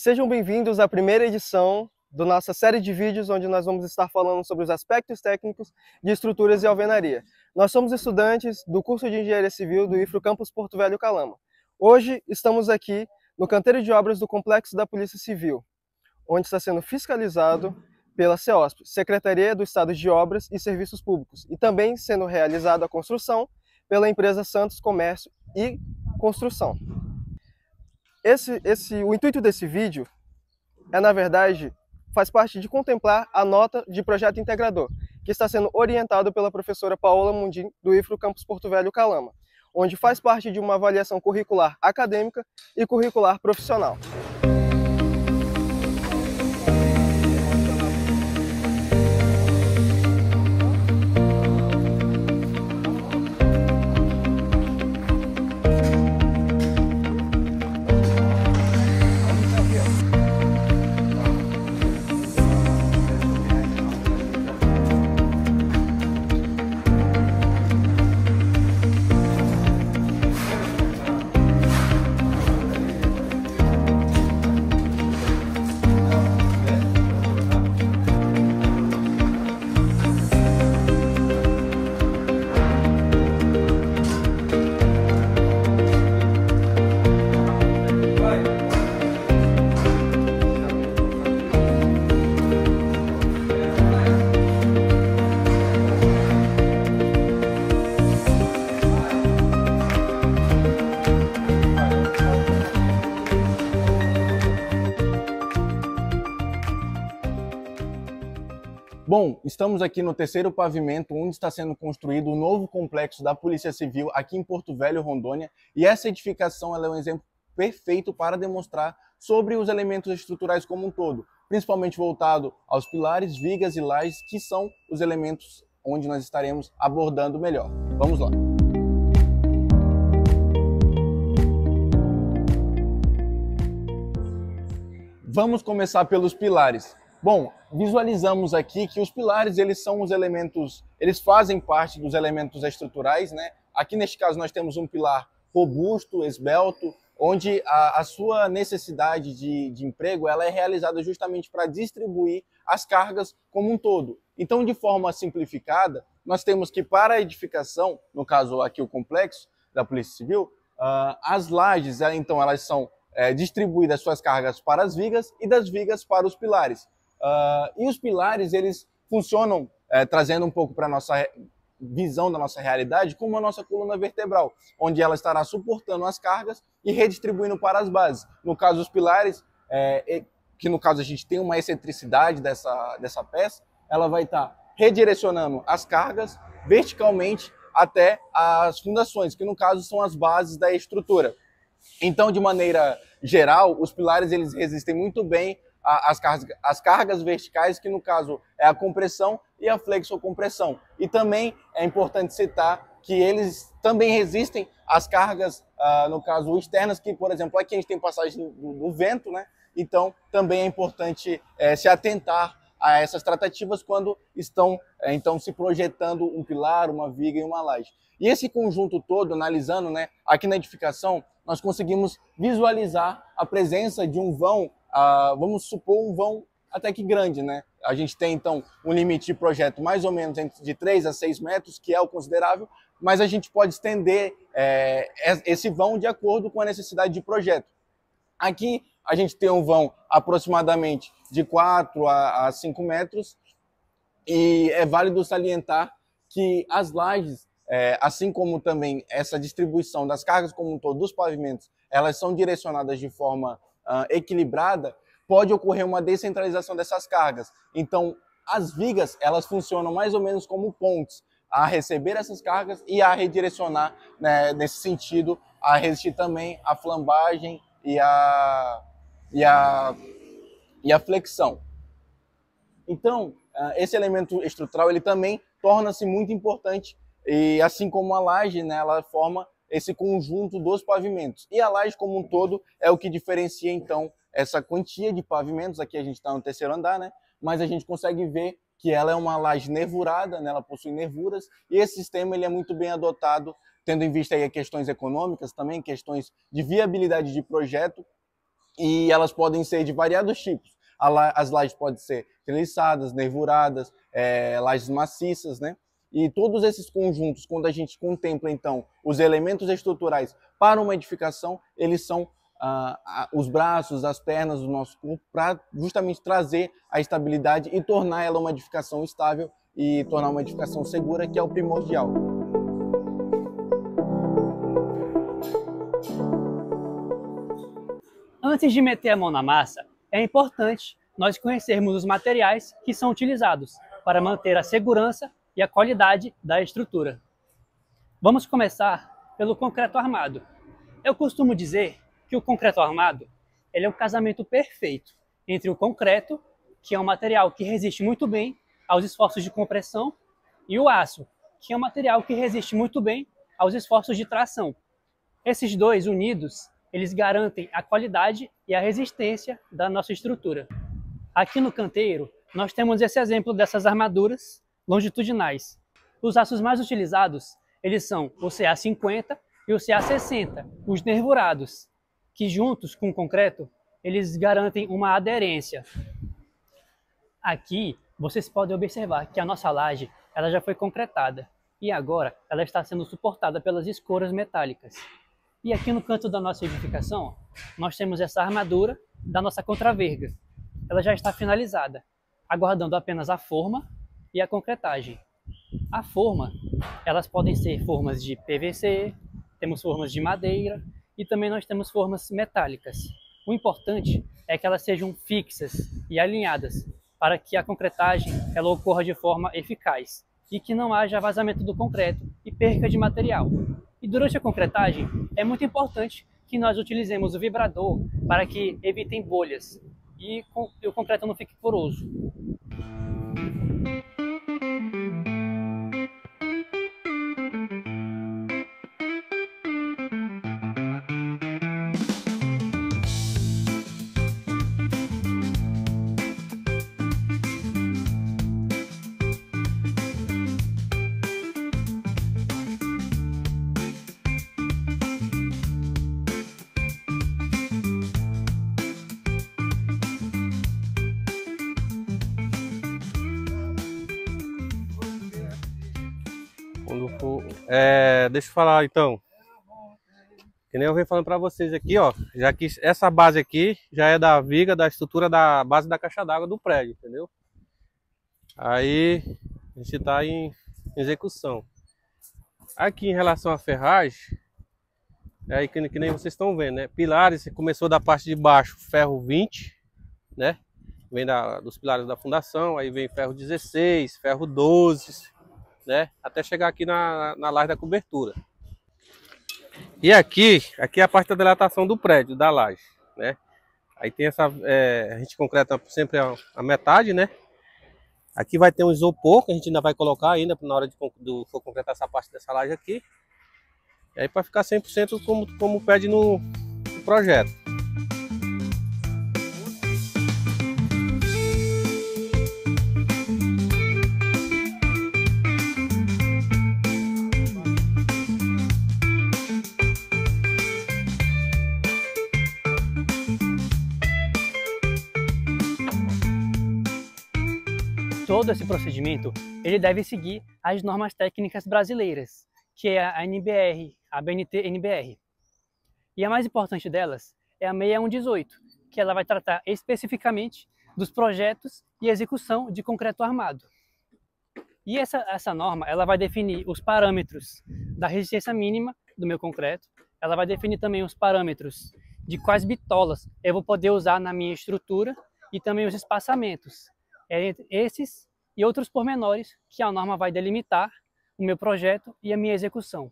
Sejam bem-vindos à primeira edição da nossa série de vídeos onde nós vamos estar falando sobre os aspectos técnicos de estruturas e alvenaria. Nós somos estudantes do curso de Engenharia Civil do IFRO Campus Porto Velho Calama. Hoje estamos aqui no canteiro de obras do Complexo da Polícia Civil, onde está sendo fiscalizado pela CEOSP, Secretaria do Estado de Obras e Serviços Públicos, e também sendo realizada a construção pela empresa Santos Comércio e Construção. O intuito desse vídeo na verdade, faz parte de contemplar a nota de projeto integrador, que está sendo orientado pela professora Paola Mundim, do IFRO Campus Porto Velho Calama, onde faz parte de uma avaliação curricular acadêmica e curricular profissional. Bom, estamos aqui no terceiro pavimento, onde está sendo construído o novo complexo da Polícia Civil aqui em Porto Velho, Rondônia, e essa edificação ela é um exemplo perfeito para demonstrar sobre os elementos estruturais como um todo, principalmente voltado aos pilares, vigas e lajes, que são os elementos onde nós estaremos abordando melhor. Vamos lá! Vamos começar pelos pilares. Bom, visualizamos aqui que os pilares, eles são os elementos, eles fazem parte dos elementos estruturais, né? Aqui neste caso nós temos um pilar robusto, esbelto, onde a sua necessidade de emprego ela é realizada justamente para distribuir as cargas como um todo. Então, de forma simplificada, nós temos que para a edificação, no caso aqui o complexo da Polícia Civil, as lajes, então elas são distribuídas suas cargas para as vigas e das vigas para os pilares. E os pilares, eles funcionam, trazendo um pouco para a nossa visão da nossa realidade, como a nossa coluna vertebral, onde ela estará suportando as cargas e redistribuindo para as bases. No caso, os pilares, que no caso a gente tem uma excentricidade dessa peça, ela vai estar redirecionando as cargas verticalmente até as fundações, que no caso são as bases da estrutura. Então, de maneira geral, os pilares eles resistem muito bem às cargas verticais, que no caso é a compressão e a flexocompressão. E também é importante citar que eles também resistem às cargas, no caso, externas, que, por exemplo, aqui a gente tem passagem do vento, né? Então, também é importante se atentar a essas tratativas quando estão então se projetando um pilar, uma viga e uma laje. E esse conjunto todo, analisando, né, aqui na edificação, nós conseguimos visualizar a presença de um vão, vamos supor um vão até que grande, né? A gente tem então um limite de projeto mais ou menos de 3 a 6 metros, que é o considerável, mas a gente pode estender esse vão de acordo com a necessidade de projeto. Aqui a gente tem um vão aproximadamente de 4 a 5 metros e é válido salientar que as lajes, assim como também essa distribuição das cargas como um todo dos pavimentos, elas são direcionadas de forma equilibrada, pode ocorrer uma descentralização dessas cargas. Então, as vigas, elas funcionam mais ou menos como pontes a receber essas cargas e a redirecionar, né, nesse sentido, a resistir também à flambagem e a flexão. Então, esse elemento estrutural ele também torna-se muito importante, e assim como a laje, né, ela forma esse conjunto dos pavimentos. E a laje como um todo é o que diferencia então essa quantia de pavimentos. Aqui a gente está no terceiro andar, né, mas a gente consegue ver que ela é uma laje nervurada, né, ela possui nervuras, e esse sistema ele é muito bem adotado, tendo em vista aí questões econômicas, também questões de viabilidade de projeto, e elas podem ser de variados tipos. As lajes podem ser treliçadas, nervuradas, lajes maciças, né? E todos esses conjuntos, quando a gente contempla, então, os elementos estruturais para uma edificação, eles são os braços, as pernas do nosso corpo, para justamente trazer a estabilidade e tornar ela uma edificação estável e tornar uma edificação segura, que é o primordial. Antes de meter a mão na massa, é importante nós conhecermos os materiais que são utilizados para manter a segurança e a qualidade da estrutura. Vamos começar pelo concreto armado. Eu costumo dizer que o concreto armado ele é um casamento perfeito entre o concreto, que é um material que resiste muito bem aos esforços de compressão, e o aço, que é um material que resiste muito bem aos esforços de tração. Esses dois unidos, eles garantem a qualidade e a resistência da nossa estrutura. Aqui no canteiro, nós temos esse exemplo dessas armaduras longitudinais. Os aços mais utilizados, eles são o CA50 e o CA60, os nervurados, que juntos com o concreto, eles garantem uma aderência. Aqui, vocês podem observar que a nossa laje ela já foi concretada e agora ela está sendo suportada pelas escoras metálicas. E aqui no canto da nossa edificação, nós temos essa armadura da nossa contraverga. Ela já está finalizada, aguardando apenas a forma e a concretagem. A forma, elas podem ser formas de PVC, temos formas de madeira e também nós temos formas metálicas. O importante é que elas sejam fixas e alinhadas para que a concretagem ela ocorra de forma eficaz e que não haja vazamento do concreto e perca de material. E durante a concretagem é muito importante que nós utilizemos o vibrador para que evitem bolhas e o concreto não fique poroso. Deixa eu falar então, que nem eu venho falando para vocês aqui, ó, já que essa base aqui já é da viga, da estrutura da base da caixa d'água do prédio, entendeu? Aí a gente está em execução. Aqui em relação à ferragem, aí que nem vocês estão vendo, né? Pilares, começou da parte de baixo, ferro 20, né? Vem dos pilares da fundação, aí vem ferro 16, ferro 12, né? Até chegar aqui na laje da cobertura. E aqui é a parte da dilatação do prédio, da laje, né? Aí tem essa, a gente concreta sempre a metade, né? Aqui vai ter um isopor que a gente ainda vai colocar ainda na hora de for concretar essa parte dessa laje aqui. E aí para ficar 100% como pede no projeto. Todo esse procedimento ele deve seguir as normas técnicas brasileiras, que é a NBR, a BNT-NBR. E a mais importante delas é a 6118, que ela vai tratar especificamente dos projetos e execução de concreto armado. E essa norma ela vai definir os parâmetros da resistência mínima do meu concreto, ela vai definir também os parâmetros de quais bitolas eu vou poder usar na minha estrutura e também os espaçamentos. Esses e outros pormenores que a norma vai delimitar o meu projeto e a minha execução.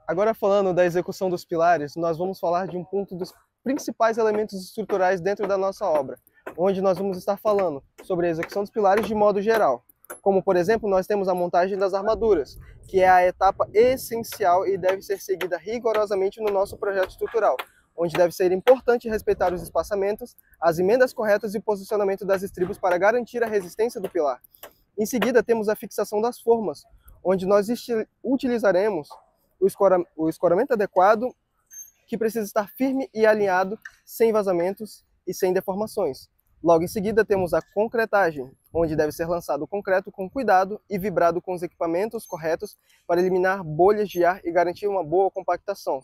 Agora, falando da execução dos pilares, nós vamos falar de um ponto dos principais elementos estruturais dentro da nossa obra, onde nós vamos estar falando sobre a execução dos pilares de modo geral. Como, por exemplo, nós temos a montagem das armaduras, que é a etapa essencial e deve ser seguida rigorosamente no nosso projeto estrutural, onde deve ser importante respeitar os espaçamentos, as emendas corretas e posicionamento das estribos para garantir a resistência do pilar. Em seguida, temos a fixação das formas, onde nós utilizaremos o escoramento adequado que precisa estar firme e alinhado, sem vazamentos e sem deformações. Logo em seguida temos a concretagem, onde deve ser lançado o concreto com cuidado e vibrado com os equipamentos corretos para eliminar bolhas de ar e garantir uma boa compactação.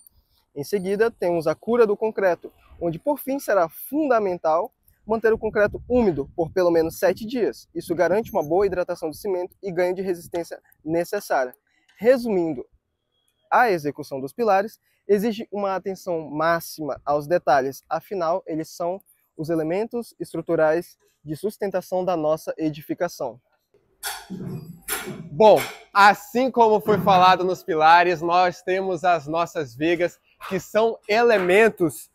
Em seguida temos a cura do concreto, onde por fim será fundamental manter o concreto úmido por pelo menos 7 dias. Isso garante uma boa hidratação do cimento e ganho de resistência necessária. Resumindo, a execução dos pilares exige uma atenção máxima aos detalhes, afinal, eles são os elementos estruturais de sustentação da nossa edificação. Bom, assim como foi falado nos pilares, nós temos as nossas vigas, que são elementos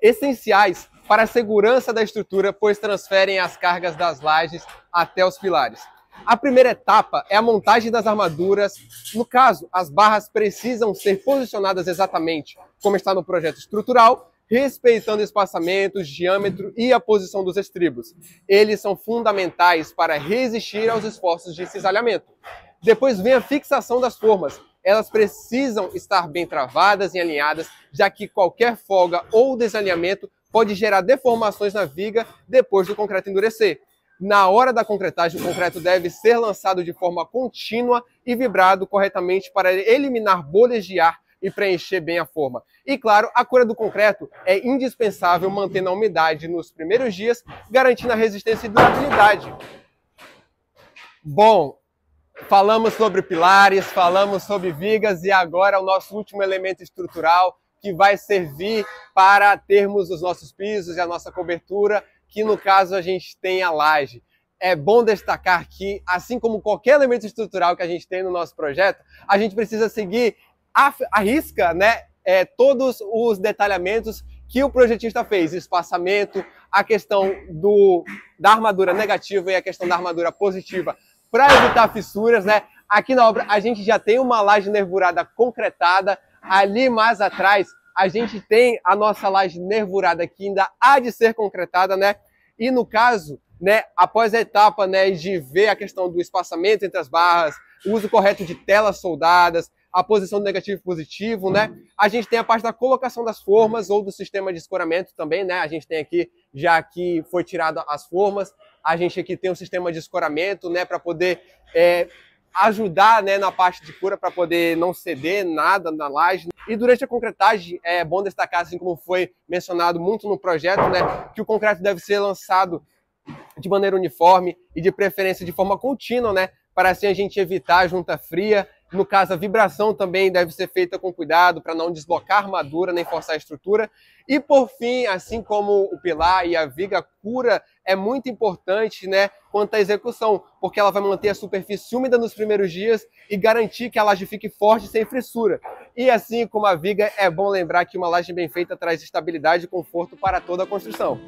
essenciais para a segurança da estrutura, pois transferem as cargas das lajes até os pilares. A primeira etapa é a montagem das armaduras. No caso, as barras precisam ser posicionadas exatamente como está no projeto estrutural, respeitando espaçamentos, diâmetro e a posição dos estribos. Eles são fundamentais para resistir aos esforços de cisalhamento. Depois vem a fixação das formas. Elas precisam estar bem travadas e alinhadas, já que qualquer folga ou desalinhamento pode gerar deformações na viga depois do concreto endurecer. Na hora da concretagem, o concreto deve ser lançado de forma contínua e vibrado corretamente para eliminar bolhas de ar e preencher bem a forma. E claro, a cura do concreto é indispensável, mantendo a umidade nos primeiros dias, garantindo a resistência e durabilidade. Bom, falamos sobre pilares, falamos sobre vigas e agora o nosso último elemento estrutural que vai servir para termos os nossos pisos e a nossa cobertura, que no caso a gente tem a laje. É bom destacar que, assim como qualquer elemento estrutural que a gente tem no nosso projeto, a gente precisa seguir à risca, né, todos os detalhamentos que o projetista fez, espaçamento, a questão da armadura negativa e a questão da armadura positiva, para evitar fissuras, né? Aqui na obra a gente já tem uma laje nervurada concretada. Ali mais atrás a gente tem a nossa laje nervurada que ainda há de ser concretada, né? E no caso, né, após a etapa, né, de ver a questão do espaçamento entre as barras, o uso correto de telas soldadas, a posição do negativo e positivo, né? A gente tem a parte da colocação das formas ou do sistema de escoramento também, né? A gente tem aqui, já que foi tirado as formas, a gente aqui tem um sistema de escoramento, né, para poder ajudar, né, na parte de cura, para poder não ceder nada na laje. E durante a concretagem, é bom destacar, assim como foi mencionado muito no projeto, né, que o concreto deve ser lançado de maneira uniforme e de preferência de forma contínua, né, para assim a gente evitar a junta fria. No caso, a vibração também deve ser feita com cuidado para não deslocar a armadura nem forçar a estrutura. E por fim, assim como o pilar e a viga, a cura é muito importante, né, quanto à execução, porque ela vai manter a superfície úmida nos primeiros dias e garantir que a laje fique forte sem frissura. E assim como a viga, é bom lembrar que uma laje bem feita traz estabilidade e conforto para toda a construção.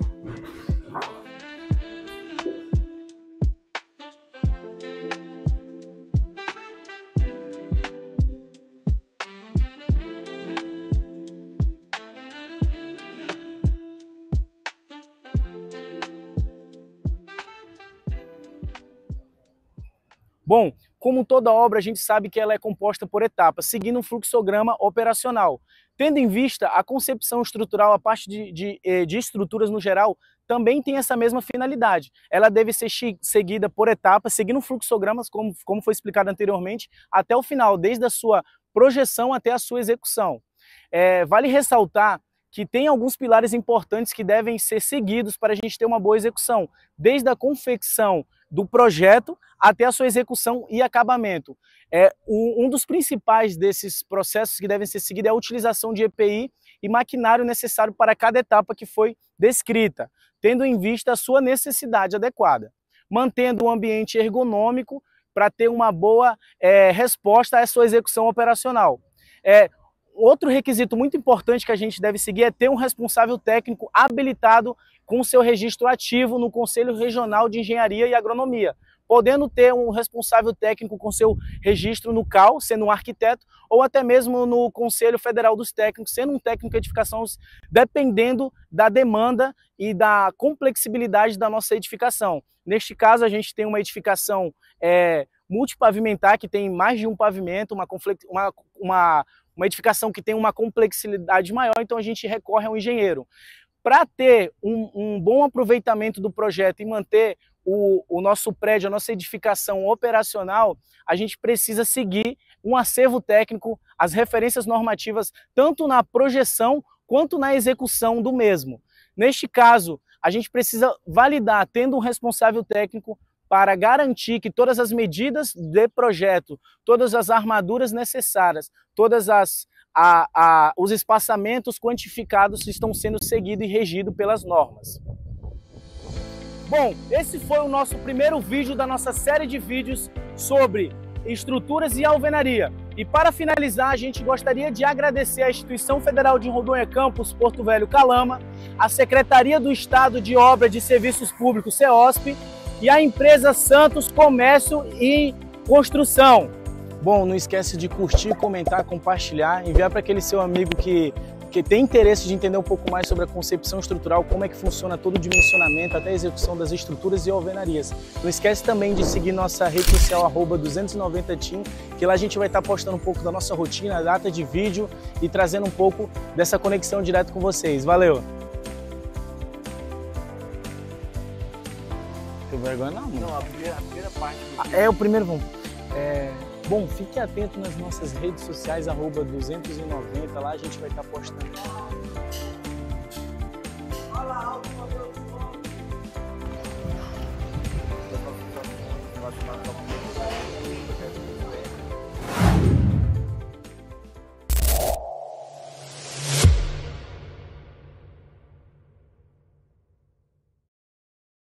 Bom, como toda obra, a gente sabe que ela é composta por etapas, seguindo um fluxograma operacional. Tendo em vista a concepção estrutural, a parte de estruturas no geral, também tem essa mesma finalidade. Ela deve ser seguida por etapas, seguindo fluxogramas, como foi explicado anteriormente, até o final, desde a sua projeção até a sua execução. Vale ressaltar que tem alguns pilares importantes que devem ser seguidos para a gente ter uma boa execução, desde a confecção do projeto até a sua execução e acabamento. Um dos principais desses processos que devem ser seguidos é a utilização de EPI e maquinário necessário para cada etapa que foi descrita, tendo em vista a sua necessidade adequada, mantendo um ambiente ergonômico para ter uma boa resposta à sua execução operacional. Outro requisito muito importante que a gente deve seguir é ter um responsável técnico habilitado com seu registro ativo no Conselho Regional de Engenharia e Agronomia, podendo ter um responsável técnico com seu registro no CAL, sendo um arquiteto, ou até mesmo no Conselho Federal dos Técnicos, sendo um técnico de edificações, dependendo da demanda e da complexibilidade da nossa edificação. Neste caso, a gente tem uma edificação multipavimentar, que tem mais de um pavimento, uma edificação que tem uma complexidade maior, então a gente recorre ao engenheiro. Para ter um bom aproveitamento do projeto e manter o nosso prédio, a nossa edificação operacional, a gente precisa seguir um acervo técnico, as referências normativas, tanto na projeção quanto na execução do mesmo. Neste caso, a gente precisa validar, tendo um responsável técnico, para garantir que todas as medidas de projeto, todas as armaduras necessárias, todas os espaçamentos quantificados estão sendo seguidos e regidos pelas normas. Bom, esse foi o nosso primeiro vídeo da nossa série de vídeos sobre estruturas e alvenaria. E para finalizar, a gente gostaria de agradecer à Instituição Federal de Rondônia Campus Porto Velho Calama, a Secretaria do Estado de Obras de Serviços Públicos, CEOSP, e a empresa Santos Comércio e Construção. Bom, não esquece de curtir, comentar, compartilhar, enviar para aquele seu amigo que tem interesse de entender um pouco mais sobre a concepção estrutural, como é que funciona todo o dimensionamento, até a execução das estruturas e alvenarias. Não esquece também de seguir nossa rede social @290team, que lá a gente vai estar postando um pouco da nossa rotina, data de vídeo e trazendo um pouco dessa conexão direto com vocês. Valeu! Tem vergonha não, mano? Não, a primeira parte. O primeiro, vamos. Bom, fique atento nas nossas redes sociais, @290, lá a gente vai estar postando